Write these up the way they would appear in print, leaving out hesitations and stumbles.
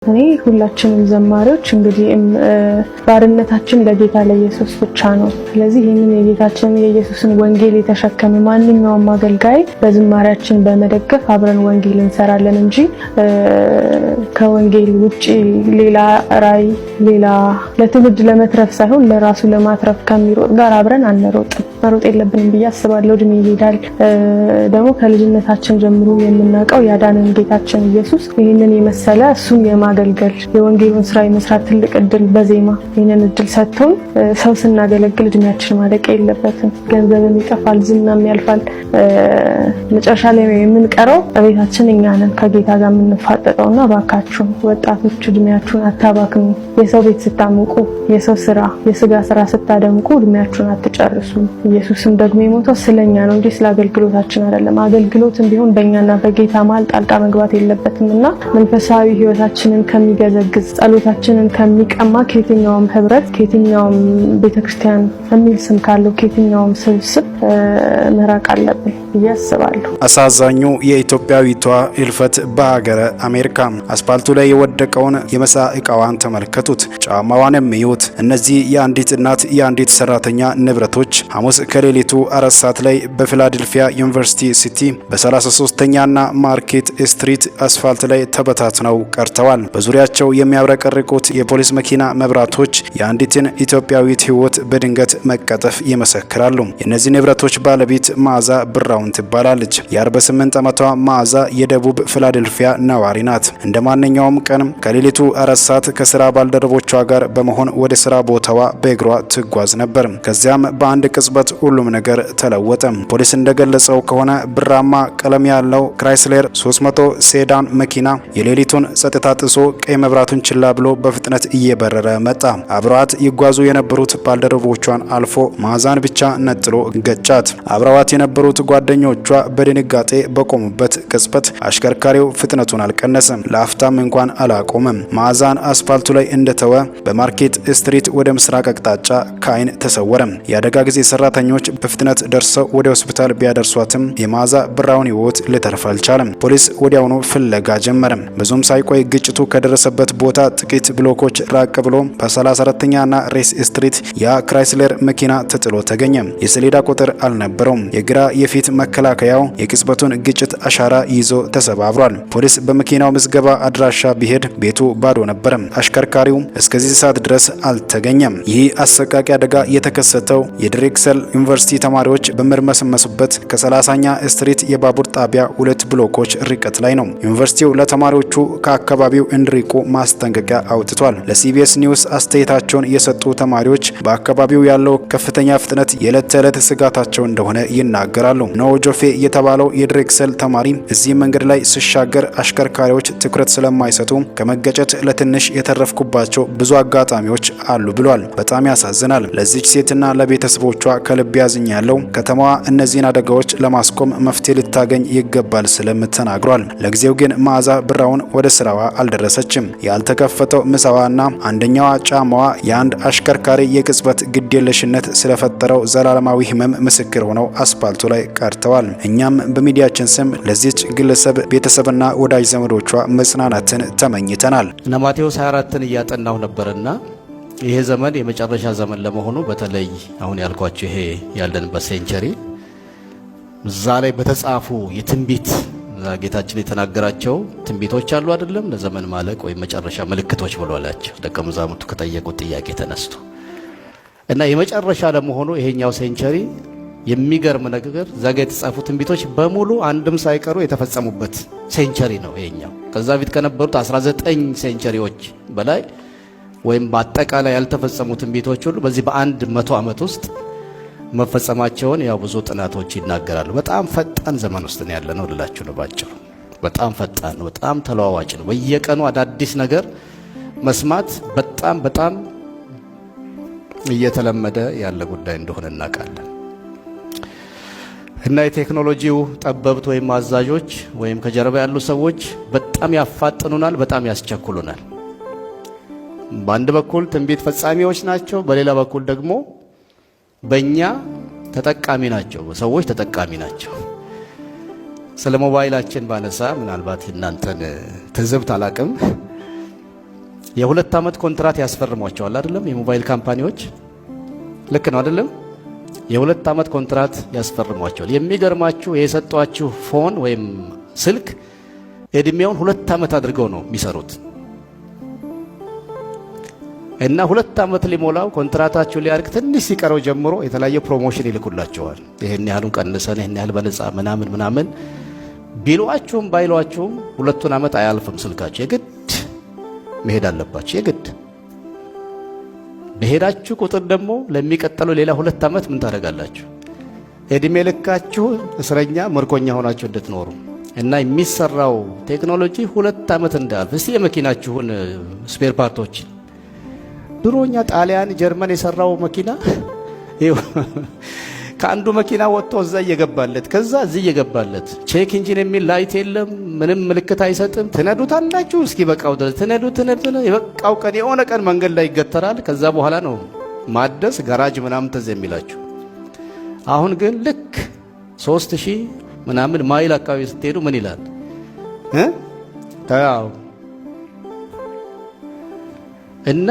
እኔ ሁላችንም ዘማሪዎች እንግዲህ ባርነታችን ለጌታ ለኢየሱስ ብቻ ነው። ስለዚህ ይህንን የጌታችን የኢየሱስን ወንጌል የተሸከመ ማንኛውም አገልጋይ በዝማሪያችን በመደገፍ አብረን ወንጌል እንሰራለን እንጂ ከወንጌል ውጪ ሌላ ራይ ሌላ ለትውልድ ለመትረፍ ሳይሆን ለራሱ ለማትረፍ ከሚሮጥ ጋር አብረን አንሮጥም። መሮጥ የለብንም ብዬ አስባለሁ። እድሜ ይሄዳል። ደግሞ ከልጅነታችን ጀምሮ የምናውቀው ያዳነን ጌታችን ኢየሱስ ይህንን የመሰለ እሱን የማገልገል የወንጌሉን ስራ የመስራት ትልቅ እድል በዜማ ይህንን እድል ሰጥቶን ሰው ስናገለግል እድሜያችን ማለቅ የለበትም። ገንዘብም ይጠፋል፣ ዝናም ያልፋል። መጨረሻ ላይ የምንቀረው ቤታችን እኛ ነን ከጌታ ጋር የምንፋጠጠውና ባካችሁ ወጣቶች እድሜያችሁን አታባክኑ። የሰው ቤት ስታምቁ፣ የሰው ስራ የስጋ ስራ ስታደምቁ እድሜያችሁን አትጨርሱ። ኢየሱስም ደግሞ የሞተው ስለኛ ነው እንጂ ስለ አገልግሎታችን አይደለም። አገልግሎትም ቢሆን በእኛና በጌታ መሃል ጣልቃ መግባት የለበትምና መንፈሳዊ ህይወታችንን ከሚገዘግዝ ጸሎታችንን ከሚቀማ ከየትኛውም ህብረት ከየትኛውም ቤተክርስቲያን የሚል ስም ካለው ከየትኛውም ስብስብ መራቅ አለብን ብዬ አስባለሁ። አሳዛኙ የኢትዮጵያዊቷ ህልፈት በሀገረ አሜሪካ። አስፓልቱ ላይ የወደቀውን የመሳ እቃዋን ተመልከቱት፣ ጫማዋንም እዩት። እነዚህ የአንዲት እናት የአንዲት ሰራተኛ ንብረቶች ሐሙስ ከሌሊቱ 4 ሰዓት ላይ በፊላዴልፊያ ዩኒቨርሲቲ ሲቲ በ33ኛና ማርኬት ስትሪት አስፋልት ላይ ተበታትነው ቀርተዋል። በዙሪያቸው የሚያብረቀርቁት የፖሊስ መኪና መብራቶች የአንዲትን ኢትዮጵያዊት ህይወት በድንገት መቀጠፍ ይመሰክራሉ። የእነዚህ ንብረቶች ባለቤት መዓዛ ብራውን ትባላለች። የ48 ዓመቷ መዓዛ የደቡብ ፊላዴልፊያ ነዋሪ ናት። እንደ ማንኛውም ቀን ከሌሊቱ 4 ሰዓት ከስራ ባልደረቦቿ ጋር በመሆን ወደ ስራ ቦታዋ በእግሯ ትጓዝ ነበር። ከዚያም በአንድ ቅጽበት ሁሉም ነገር ተለወጠ። ፖሊስ እንደገለጸው ከሆነ ብራማ ቀለም ያለው ክራይስለር 300 ሴዳን መኪና የሌሊቱን ጸጥታ ጥሶ ቀይ መብራቱን ችላ ብሎ በፍጥነት እየበረረ መጣ። አብረዋት ይጓዙ የነበሩት ባልደረቦቿን አልፎ መዓዛን ብቻ ነጥሎ ገጫት። አብረዋት የነበሩት ጓደኞቿ በድንጋጤ በቆሙበት ቅጽበት አሽከርካሪው ፍጥነቱን አልቀነሰም፣ ለአፍታም እንኳን አላቆመም። መዓዛን አስፋልቱ ላይ እንደተወ በማርኬት ስትሪት ወደ ምስራቅ አቅጣጫ ከአይን ተሰወረ። የአደጋ ጊዜ ሰራተኞች በፍጥነት ደርሰው ወደ ሆስፒታል ቢያደርሷትም የመዓዛ ብራውን ህይወት ሊተርፍ አልቻለም። ፖሊስ ወዲያውኑ ፍለጋ ጀመረ። ብዙም ሳይቆይ ግጭቱ ከደረሰበት ቦታ ጥቂት ብሎኮች ራቅ ብሎ በ34ኛና ሬስ ስትሪት ያ ክራይስለር መኪና ተጥሎ ተገኘ። የሰሌዳ ቁጥር አልነበረውም። የግራ የፊት መከላከያው የቅጽበቱን ግጭት አሻራ ይዞ ተሰባብሯል። ፖሊስ በመኪናው ምዝገባ አድራሻ ቢሄድ ቤቱ ባዶ ነበር። አሽከርካሪው እስከዚህ ሰዓት ድረስ አልተገኘም። ይህ አሰቃቂ አደጋ የተከሰተው የድሬክሰል ዩኒቨርሲቲ ተማሪዎች በሚርመሰመሱበት ከ30ኛ ስትሪት የባቡር ጣቢያ 2 ብሎኮች ርቀት ላይ ነው። ዩኒቨርሲቲው ለተማሪዎቹ ከአካባቢው እንዲርቁ ማስጠንቀቂያ አውጥቷል። ለሲቢኤስ ኒውስ አስተያየታቸውን የሰጡ ተማሪዎች በአካባቢው ያለው ከፍተኛ ፍጥነት የዕለት ተዕለት ስጋታቸው እንደሆነ ይናገራሉ። ኖ ጆፌ የተባለው የድሬክሰል ተማሪ እዚህ መንገድ ላይ ሲሻገር አሽከርካሪዎች ትኩረት ስለማይሰጡ ከመገጨት ለትንሽ የተረፍኩባቸው ብዙ አጋጣሚዎች አሉ ብሏል። በጣም ያሳዝናል። ለዚች ሴትና ለቤተሰቦቿ ከልብ ያዝኛለሁ። ከተማዋ እነዚህን አደጋዎች ለማስቆም መፍትሄ ልታገኝ ይገባል ስለም ተናግሯል። ለጊዜው ግን መዓዛ ብራውን ወደ ስራዋ አልደረሰችም። ያልተከፈተው ምሳዋና አንደኛዋ ጫማዋ የአንድ አሽከርካሪ የቅጽበት ግዴለሽነት ስለፈጠረው ዘላለማዊ ህመም ምስክር ሆነው አስፓልቱ ላይ ቀርተዋል። እኛም በሚዲያችን ስም ለዚች ግለሰብ ቤተሰብና ወዳጅ ዘመዶቿ መጽናናትን ተመኝተናል። እና ማቴዎስ 24ን እያጠናሁ ነበርና ይሄ ዘመን የመጨረሻ ዘመን ለመሆኑ በተለይ አሁን ያልኳችሁ ይሄ ያለንበት ሴንቸሪ እዛ ላይ በተጻፉ የትንቢት ጌታችን የተናገራቸው ትንቢቶች አሉ አይደለም? ለዘመን ማለቅ ወይም መጨረሻ ምልክቶች ብሏላቸው ደቀ መዛሙርቱ ከጠየቁት ጥያቄ ተነስቶ እና የመጨረሻ ለመሆኑ ይሄኛው ሴንቸሪ የሚገርም ነገር ዘጋ የተጻፉ ትንቢቶች በሙሉ አንድም ሳይቀሩ የተፈጸሙበት ሴንቸሪ ነው ይሄኛው። ከዛ ፊት ከነበሩት 19 ሴንቸሪዎች በላይ ወይም በአጠቃላይ ያልተፈጸሙ ትንቢቶች ሁሉ በዚህ በ100 ዓመት ውስጥ መፈጸማቸውን ያው ብዙ ጥናቶች ይናገራሉ። በጣም ፈጣን ዘመን ውስጥ ነው ያለነው ልላችሁ ነው ባጭሩ። በጣም ፈጣን ነው፣ በጣም ተለዋዋጭ ነው። በየቀኑ አዳዲስ ነገር መስማት በጣም እየተለመደ ያለ ጉዳይ እንደሆነ እናውቃለን። እና የቴክኖሎጂው ጠበብት ወይም አዛዦች ወይም ከጀርባ ያሉ ሰዎች በጣም ያፋጥኑናል፣ በጣም ያስቸኩሉናል። በአንድ በኩል ትንቢት ፈጻሚዎች ናቸው፣ በሌላ በኩል ደግሞ በእኛ ተጠቃሚ ናቸው፣ ሰዎች ተጠቃሚ ናቸው። ስለ ሞባይላችን ባነሳ ምናልባት እናንተን ትዝብት አላቅም የ2 ዓመት ኮንትራት ያስፈርሟቸዋል አይደለም? የሞባይል ካምፓኒዎች ልክ ነው አይደለም? የ2 ዓመት ኮንትራት ያስፈርሟቸዋል። የሚገርማችሁ የሰጧችሁ ፎን ወይም ስልክ እድሜውን 2 ዓመት አድርገው ነው የሚሰሩት እና 2 ዓመት ሊሞላው ኮንትራታችሁ ሊያርቅ ትንሽ ሲቀረው ጀምሮ የተለያየ ፕሮሞሽን ይልኩላቸዋል። ይሄን ያህሉን ቀንሰን ይሄን ያህል በነፃ ምናምን ቢሏችሁም ባይሏችሁም 2 ዓመት አያልፍም ስልካችሁ። የግድ መሄድ አለባችሁ። የግድ በሄዳችሁ ቁጥር ደግሞ ለሚቀጥለው ሌላ 2 ዓመት ምን ታደርጋላችሁ? እድሜ ልካችሁ እስረኛ ምርኮኛ ሆናችሁ እንድትኖሩ እና የሚሰራው ቴክኖሎጂ 2 ዓመት እንዳልፍ። እስቲ የመኪናችሁን ስፔር ፓርቶች ድሮኛ ጣሊያን ጀርመን የሰራው መኪና ከአንዱ መኪና ወጥቶ እዛ እየገባለት ከዛ እዚህ እየገባለት ቼክ ኢንጂን የሚል ላይት የለም፣ ምንም ምልክት አይሰጥም። ትነዱታላችሁ እስኪ በቃው ድረስ ትነዱ የበቃው ቀን የሆነ ቀን መንገድ ላይ ይገተራል። ከዛ በኋላ ነው ማደስ ጋራጅ ምናምን ተዘ የሚላችሁ። አሁን ግን ልክ 3000 ምናምን ማይል አካባቢ ስትሄዱ ምን ይላል ታው እና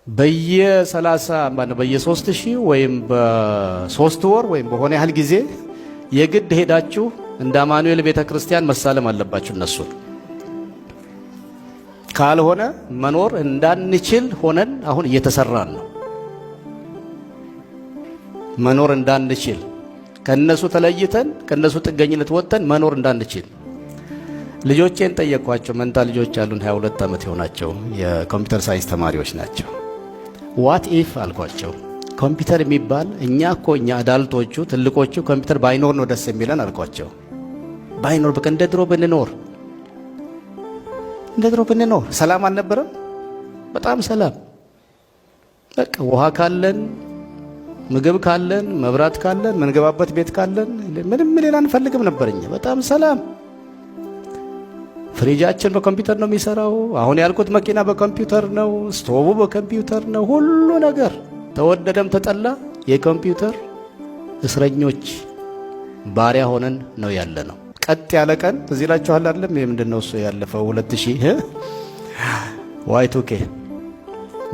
በየ3000 ወይም በ3 ወር ወይም በሆነ ያህል ጊዜ የግድ ሄዳችሁ እንደ አማኑኤል ቤተክርስቲያን መሳለም አለባችሁ። እነሱ ካልሆነ መኖር እንዳንችል ሆነን አሁን እየተሰራን ነው። መኖር እንዳንችል ከነሱ ተለይተን ከነሱ ጥገኝነት ወጥተን መኖር እንዳንችል ልጆቼን ጠየቅኳቸው። መንታ ልጆች ያሉን 22 ዓመት የሆናቸው የኮምፒውተር ሳይንስ ተማሪዎች ናቸው። ዋት ኢፍ አልኳቸው። ኮምፒውተር የሚባል እኛ አዳልቶቹ ትልቆቹ ኮምፒውተር ባይኖር ነው ደስ የሚለን አልኳቸው። ባይኖር በቃ እንደ ድሮ ብንኖር ሰላም አልነበረም? በጣም ሰላም። በቃ ውሃ ካለን፣ ምግብ ካለን፣ መብራት ካለን፣ መንገባበት ቤት ካለን ምንም ሌላ አንፈልግም ነበርኛ። በጣም ሰላም። ፍሪጃችን በኮምፒውተር ነው የሚሰራው። አሁን ያልኩት መኪና በኮምፒውተር ነው። ስቶቡ በኮምፒውተር ነው። ሁሉ ነገር ተወደደም ተጠላ የኮምፒውተር እስረኞች ባሪያ ሆነን ነው ያለ ነው። ቀጥ ያለ ቀን እዚህ ላችኋል አይደለም? ምንድነው እሱ ያለፈው 2000 Y2K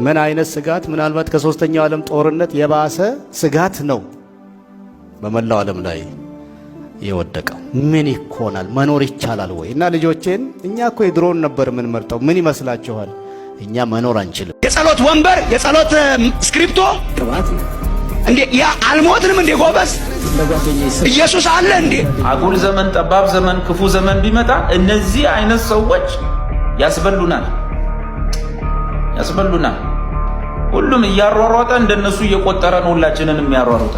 ምን አይነት ስጋት! ምናልባት ከ3ኛው ዓለም ጦርነት የባሰ ስጋት ነው በመላው ዓለም ላይ የወደቀው። ምን ይኮናል? መኖር ይቻላል ወይ? እና ልጆቼን እኛ እኮ የድሮን ነበር ምን መርጠው ምን ይመስላችኋል? እኛ መኖር አንችልም። የጸሎት ወንበር የጸሎት ስክሪፕቶ ቅባት እንዴ ያ አልሞትንም እንዴ ጎበዝ ኢየሱስ አለ እንዴ። አጉል ዘመን፣ ጠባብ ዘመን፣ ክፉ ዘመን ቢመጣ እነዚህ አይነት ሰዎች ያስበሉናል። ሁሉም እያሯሯጠ እንደነሱ እየቆጠረ ነው ሁላችንን የሚያሯሩጠ።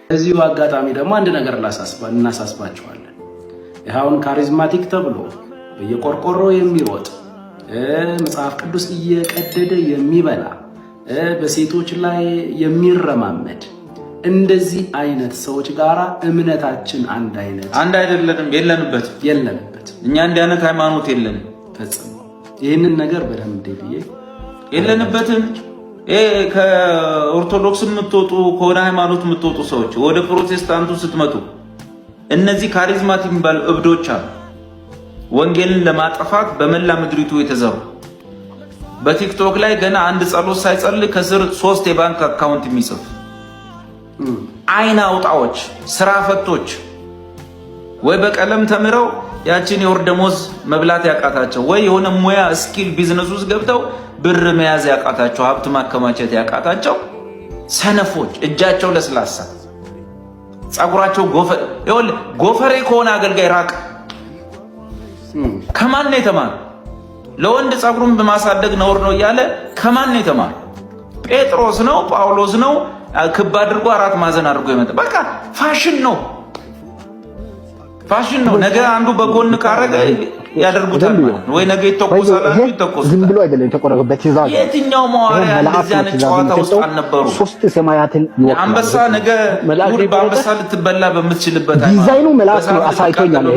እዚሁ አጋጣሚ ደግሞ አንድ ነገር እናሳስባቸዋለን። ይኸውን ካሪዝማቲክ ተብሎ በየቆርቆሮ የሚሮጥ መጽሐፍ ቅዱስ እየቀደደ የሚበላ በሴቶች ላይ የሚረማመድ እንደዚህ አይነት ሰዎች ጋራ እምነታችን አንድ አይደለንም። የለንበትም። እኛ እንዲህ አይነት ሃይማኖት የለንም። ፈጽሞ ይህንን ነገር በደንብ ደብዬ የለንበትም። ከኦርቶዶክስ የምትወጡ ከሆነ ሃይማኖት የምትወጡ ሰዎች ወደ ፕሮቴስታንቱ ስትመጡ እነዚህ ካሪዝማቲክ የሚባሉ እብዶች አሉ። ወንጌልን ለማጥፋት በመላ ምድሪቱ የተዘሩ በቲክቶክ ላይ ገና አንድ ጸሎት ሳይጸልይ ከስር 3 የባንክ አካውንት የሚጽፍ አይን አውጣዎች፣ ስራ ፈቶች ወይ በቀለም ተምረው ያችን የወር ደሞዝ መብላት ያቃታቸው ወይ የሆነ ሙያ ስኪል ቢዝነስ ውስጥ ገብተው ብር መያዝ ያቃታቸው ሀብት ማከማቸት ያቃታቸው ሰነፎች፣ እጃቸው ለስላሳ፣ ጸጉራቸው ጎፈሬ ከሆነ አገልጋይ ራቅ። ከማን ነው የተማረ? ለወንድ ጸጉሩን በማሳደግ ነውር ነው እያለ ከማን ነው የተማረ? ጴጥሮስ ነው? ጳውሎስ ነው? ክብ አድርጎ 4 ማዕዘን አድርጎ ይመጣ። በቃ ፋሽን ነው። ነገ አንዱ በጎን ካረገ ያደርጉታል ወይ ነገ ይተኮሳል። ዝም ብሎ አይደለም የተቆረበበት ይዛል። የትኛው መዋሪያ እንደዚህ አይነት ጨዋታ ውስጥ አልነበሩ? 3 ሰማያትን ይወጣ አንበሳ ነገ ሁሉ በአንበሳ ልትበላ በምትችልበት ዲዛይኑ መልአክ ነው አሳይቶኛል።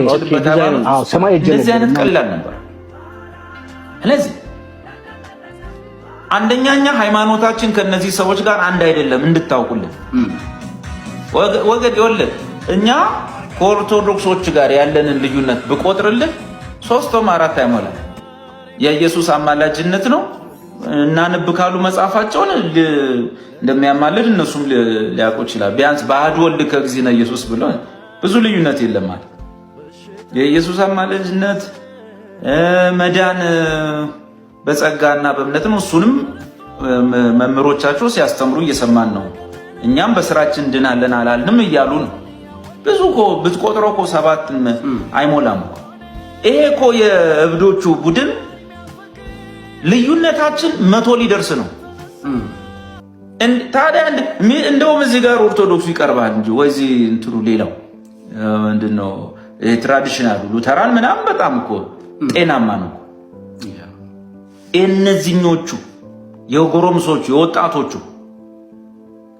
ሰማይ እጀ እንደዚህ አይነት ቀላል ነበር። ስለዚህ አንደኛኛ ሃይማኖታችን ከነዚህ ሰዎች ጋር አንድ አይደለም እንድታውቁልን ወገድ እኛ ከኦርቶዶክሶች ጋር ያለንን ልዩነት ብቆጥርልህ 3 4 አይሞላ የኢየሱስ አማላጅነት ነው። እናንብ ካሉ መጽሐፋቸውን እንደሚያማልድ እነሱም ሊያውቁ ይችላል። ቢያንስ በአሐዱ ወልድ ከእግዚእነ ኢየሱስ ብሎ ብዙ ልዩነት የለም ማለት የኢየሱስ አማላጅነት መዳን በጸጋና በእምነት ነው። እሱንም መምህሮቻቸው ሲያስተምሩ እየሰማን ነው። እኛም በስራችን እንድናለን አላልንም እያሉ ነው። ብዙ እኮ ብትቆጥረው እኮ 7 አይሞላም። ይሄ እኮ የእብዶቹ ቡድን ልዩነታችን 100 ሊደርስ ነው። ታዲያ እንደውም እዚህ ጋር ኦርቶዶክሱ ይቀርባል እንጂ ወይዚህ እንትሩ ሌላው ምንድነው ትራዲሽናሉ ሉተራን ምናምን በጣም እኮ ጤናማ ነው። እነዚህኞቹ የጎረምሶቹ የወጣቶቹ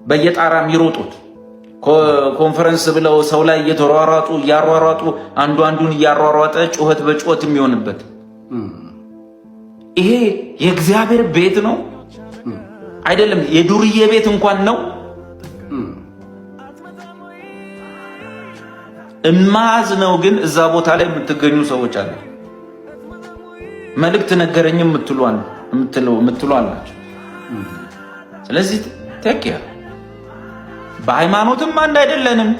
በየጣራ የሚሮጡት ኮንፈረንስ ብለው ሰው ላይ እያሯሯጡ አንዱ አንዱን እያሯሯጠ ጩኸት በጩኸት የሚሆንበት ይሄ የእግዚአብሔር ቤት ነው አይደለም፣ የዱርዬ ቤት እንኳን ነው። እማዝ ነው ግን እዛ ቦታ ላይ የምትገኙ ሰዎች አሉ። መልእክት ነገረኝ የምትሉ አላችሁ። ስለዚህ ተኪያ በሃይማኖትም አንድ አይደለንም።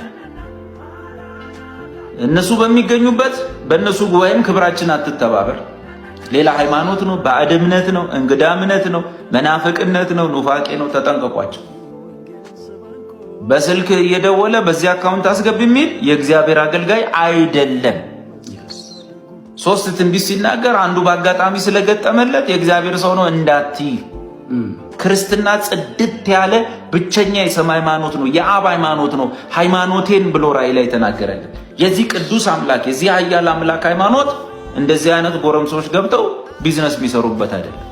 እነሱ በሚገኙበት በእነሱ ጉባኤም ክብራችን አትተባበር። ሌላ ሃይማኖት ነው፣ ባዕድ እምነት ነው፣ እንግዳ እምነት ነው፣ መናፍቅነት ነው፣ ኑፋቄ ነው። ተጠንቀቋቸው። በስልክ እየደወለ በዚህ አካውንት አስገብ የሚል የእግዚአብሔር አገልጋይ አይደለም። 3 ትንቢት ሲናገር አንዱ በአጋጣሚ ስለገጠመለት የእግዚአብሔር ሰው ነው እንዳትይ። ክርስትና ጽድት ያለ ብቸኛ የሰማይ ሃይማኖት ነው፣ የአብ ሃይማኖት ነው። ሃይማኖቴን ብሎ ራእይ ላይ ተናገረልን። የዚህ ቅዱስ አምላክ የዚህ ኃያል አምላክ ሃይማኖት እንደዚህ አይነት ጎረምሶች ገብተው ቢዝነስ ቢሰሩበት አይደለም።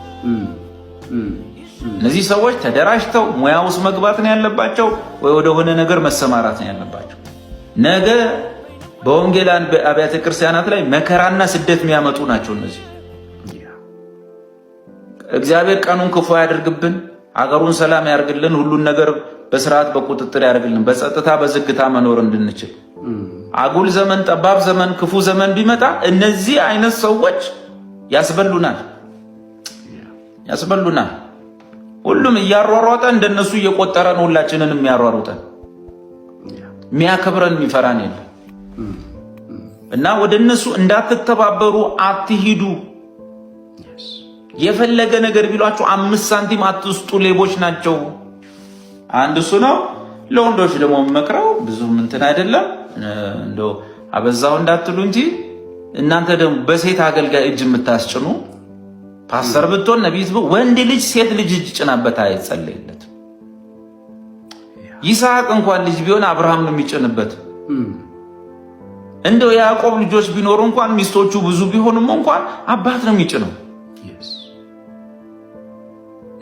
እነዚህ ሰዎች ተደራጅተው ሙያ ውስጥ መግባት ነው ያለባቸው፣ ወይ ወደ ሆነ ነገር መሰማራት ነው ያለባቸው። ነገ በወንጌላን አብያተ ክርስቲያናት ላይ መከራና ስደት የሚያመጡ ናቸው እነዚህ። እግዚአብሔር ቀኑን ክፉ ያደርግብን፣ አገሩን ሰላም ያርግልን፣ ሁሉን ነገር በስርዓት በቁጥጥር ያርግልን፣ በጸጥታ በዝግታ መኖር እንድንችል። አጉል ዘመን፣ ጠባብ ዘመን፣ ክፉ ዘመን ቢመጣ እነዚህ አይነት ሰዎች ያስበሉናል። ሁሉም እያሯሯጠ እንደነሱ እየቆጠረ ነው ሁላችንን የሚያሯሩጠን። የሚያከብረን የሚፈራን የለም። እና ወደ እነሱ እንዳትተባበሩ አትሂዱ። የፈለገ ነገር ቢሏችሁ 5 ሳንቲም አትስጡ፣ ሌቦች ናቸው። አንድ እሱ ነው። ለወንዶች ደግሞ መክረው ብዙ እንትን አይደለም፣ እንደው አበዛው እንዳትሉ እንጂ እናንተ ደግሞ በሴት አገልጋይ እጅ የምታስጭኑ ፓስተር ብትሆን ነቢይ ወንድ ልጅ ሴት ልጅ እጅ ጭናበት አይጸለይለት። ይስሐቅ እንኳን ልጅ ቢሆን አብርሃም ነው የሚጭንበት። እንደው ያዕቆብ ልጆች ቢኖሩ እንኳን ሚስቶቹ ብዙ ቢሆኑም እንኳን አባት ነው የሚጭነው።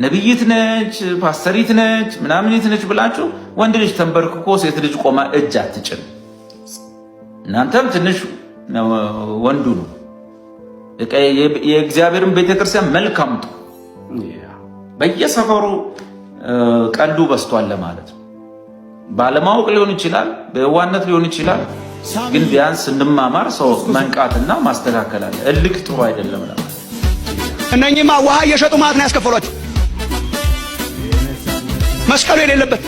ነቢይት ነች ፓስተሪት ነች ምናምኒት ነች ብላችሁ ወንድ ልጅ ተንበርክኮ ሴት ልጅ ቆማ እጅ አትጭን። እናንተም ትንሽ ወንዱ ነው የእግዚአብሔርን ቤተክርስቲያን መልካም ነው። በየሰፈሩ ቀልዱ በስቷል ማለት ነው። ባለማወቅ ሊሆን ይችላል፣ በዋነት ሊሆን ይችላል። ግን ቢያንስ እንማማር፣ ሰው መንቃትና ማስተካከል አለ። እልክ ጥሩ አይደለም ማለት እነኚህማ ውሃ እየሸጡ ማለት ነው ያስከፈሏቸው። መስቀሉ የሌለበት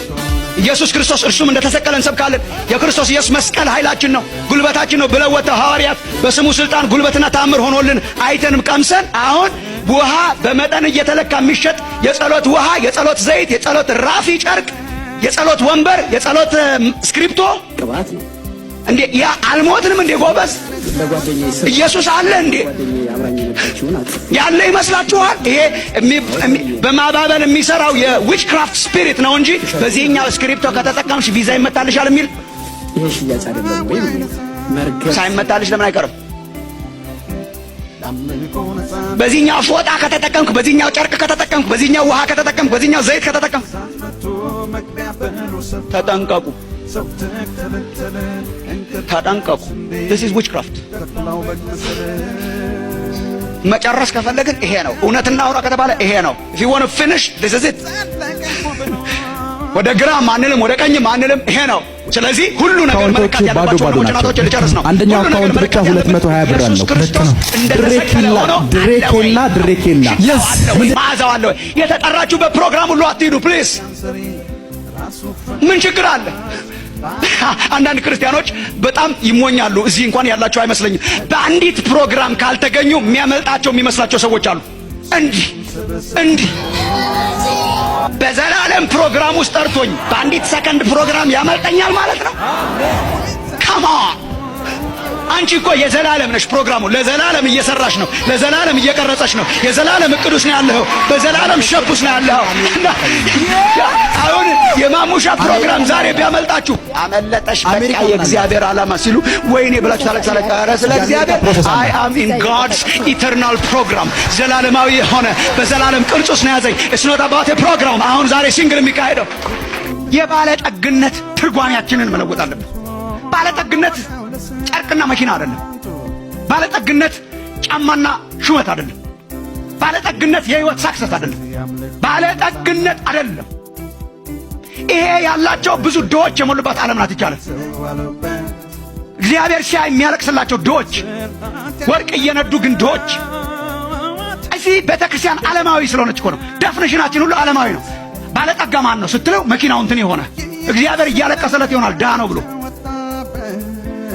ኢየሱስ ክርስቶስ እርሱም እንደተሰቀለ እንሰብካለን። የክርስቶስ ኢየሱስ መስቀል ኃይላችን ነው፣ ጉልበታችን ነው ብለው ወጥተው ሐዋርያት በስሙ ስልጣን ጉልበትና ተአምር ሆኖልን አይተንም ቀምሰን አሁን ውሃ በመጠን እየተለካ የሚሸጥ የጸሎት ውሃ፣ የጸሎት ዘይት፣ የጸሎት ራፊ ጨርቅ፣ የጸሎት ወንበር፣ የጸሎት ስክሪፕቶ ቅባት እንዴ! ያ አልሞትንም እንዴ ጎበዝ? ኢየሱስ አለ እንዴ? ያለ ይመስላችኋል? ይሄ በማባበል የሚሰራው የዊች ክራፍት ስፒሪት ነው እንጂ በዚህኛው ስክሪፕቶ ከተጠቀምሽ ቪዛ ይመጣልሻል የሚል ይሄ ሽያጭ አይደለም ወይ? ሳይመጣልሽ ለምን አይቀርም? በዚህኛው ፎጣ ከተጠቀምክ፣ በዚህኛው ጨርቅ ከተጠቀምክ፣ በዚህኛው ውሃ ከተጠቀምክ፣ በዚህኛው ዘይት ከተጠቀምክ ተጠንቀቁ። ተጠንቀቁ። this is witchcraft። መጨረስ ከፈለግን ይሄ ነው። እውነትና አውራ ከተባለ ይሄ ነው። if you want to finish this is it። ወደ ግራ ማንልም ወደ ቀኝ ማንልም፣ ይሄ ነው። ስለዚህ ሁሉ ነገር መለካት ያለባቸው ወንድሞች ልጨርስ ነው። አንደኛው አካውንት ብቻ 220 ብር አለው። ክርስቶስ እንደተሰቀለ ሆኖ ድሬኬላ ማዛው አለ። የተጠራችሁበት ፕሮግራም ሁሉ አትሂዱ ፕሊዝ። ምን ችግር አለ? አንዳንድ ክርስቲያኖች በጣም ይሞኛሉ። እዚህ እንኳን ያላቸው አይመስለኝም። በአንዲት ፕሮግራም ካልተገኙ የሚያመልጣቸው የሚመስላቸው ሰዎች አሉ። እንዲህ በዘላለም ፕሮግራም ውስጥ ጠርቶኝ በአንዲት ሰከንድ ፕሮግራም ያመልጠኛል ማለት ነው? ካማ አንቺ እኮ የዘላለም ነሽ። ፕሮግራሙ ለዘላለም እየሰራሽ ነው። ለዘላለም እየቀረጸሽ ነው። የዘላለም እቅዱስ ነው ያለው። በዘላለም ሸፑስ ነው ያለው። አሁን የማሙሻ ፕሮግራም ዛሬ ቢያመልጣችሁ አመለጠሽ በቃ የእግዚአብሔር ዓላማ ሲሉ ወይኔ ብላችሁ ታለቅሳላችሁ። ኧረ ስለ እግዚአብሔር አይ አም ኢን ጋድስ ኢተርናል ፕሮግራም ዘላለማዊ የሆነ በዘላለም ቅርጹስ ነው ያዘኝ። ኢትስ ኖት አባውት ፕሮግራም። አሁን ዛሬ ሲንግል የሚካሄደው የባለጠግነት ትርጓሜያችንን መለወጥ አለብን። ባለጠግነት ጨርቅና መኪና አይደለም። ባለጠግነት ጫማና ሹመት አይደለም። ባለጠግነት የህይወት ሳክሰስ አይደለም። ባለጠግነት አይደለም። ይሄ ያላቸው ብዙ ድሆች የሞሉባት ዓለም ናት ይቻላል። እግዚአብሔር ሲያይ የሚያለቅስላቸው ድሆች፣ ወርቅ እየነዱ ግን ድሆች። እዚህ ቤተክርስቲያን ዓለማዊ ስለሆነች እኮ ነው። ዴፊኒሽናችን ሁሉ ዓለማዊ ነው። ባለጠጋ ማን ነው ስትለው መኪናው እንትን የሆነ እግዚአብሔር እያለቀሰለት ይሆናል ድሃ ነው ብሎ።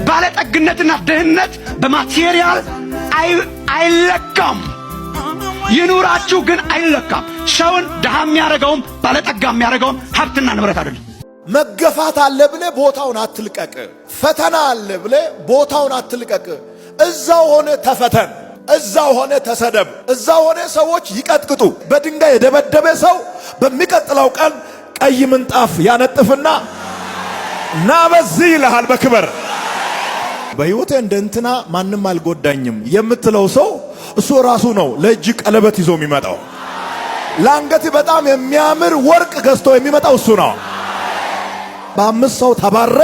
ባለጠግነትና ድህነት በማቴሪያል አይለካም። ይኑራችሁ ግን አይለካም። ሰውን ድሃ የሚያደርገውም ባለጠጋ የሚያደርገውም ሀብትና ንብረት አይደለም። መገፋት አለ ብለ ቦታውን አትልቀቅ። ፈተና አለ ብለ ቦታውን አትልቀቅ። እዛው ሆነ ተፈተን፣ እዛው ሆነ ተሰደብ፣ እዛው ሆነ ሰዎች ይቀጥቅጡ። በድንጋይ የደበደበ ሰው በሚቀጥለው ቀን ቀይ ምንጣፍ ያነጥፍና ና በዚህ ይልሃል በክብር። በህይወቴ እንደንትና ማንም አልጎዳኝም የምትለው ሰው እሱ ራሱ ነው ለእጅ ቀለበት ይዞ የሚመጣው። ለአንገት በጣም የሚያምር ወርቅ ገዝቶ የሚመጣው እሱ ነው። በ5 ሰው ተባረ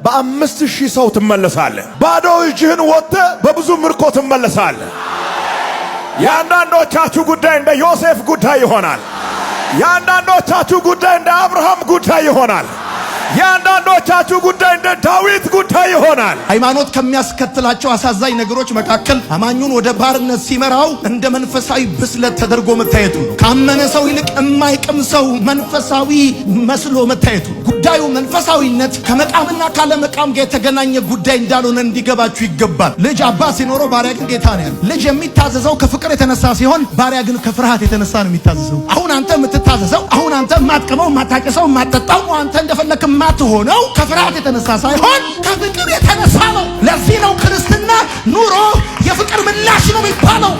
በ5000 ሰው ትመለሳለህ። ባዶ እጅህን ወጥተህ በብዙ ምርኮ ትመለሳለህ። የአንዳንዶቻችሁ ጉዳይ እንደ ዮሴፍ ጉዳይ ይሆናል። የአንዳንዶቻችሁ ጉዳይ እንደ አብርሃም ጉዳይ ይሆናል። የአንዳንዶቻችሁ ጉዳይ እንደ ዳዊት ጉዳይ ይሆናል። ሃይማኖት ከሚያስከትላቸው አሳዛኝ ነገሮች መካከል አማኙን ወደ ባርነት ሲመራው እንደ መንፈሳዊ ብስለት ተደርጎ መታየቱ ነው። ካመነ ሰው ይልቅ የማይቅም ሰው መንፈሳዊ መስሎ መታየቱ ነው። ጉዳዩ መንፈሳዊነት ከመቃምና ካለ መቃም ጋር የተገናኘ ጉዳይ እንዳልሆነ እንዲገባችሁ ይገባል። ልጅ አባት ሲኖረው ባሪያ ግን ጌታ ነው ያለው። ልጅ የሚታዘዘው ከፍቅር የተነሳ ሲሆን ባሪያ ግን ከፍርሃት የተነሳ ነው የሚታዘዘው። አሁን አንተ የምትታዘዘው፣ አሁን አንተ የማትቀመው፣ የማታጨሰው፣ የማትጠጣው፣ አንተ እንደፈለክ የማትሆነው ከፍርሃት የተነሳ ሳይሆን ከፍቅር የተነሳ ነው። ለዚህ ነው ክርስትና ኑሮ የፍቅር ምላሽ ነው የሚባለው።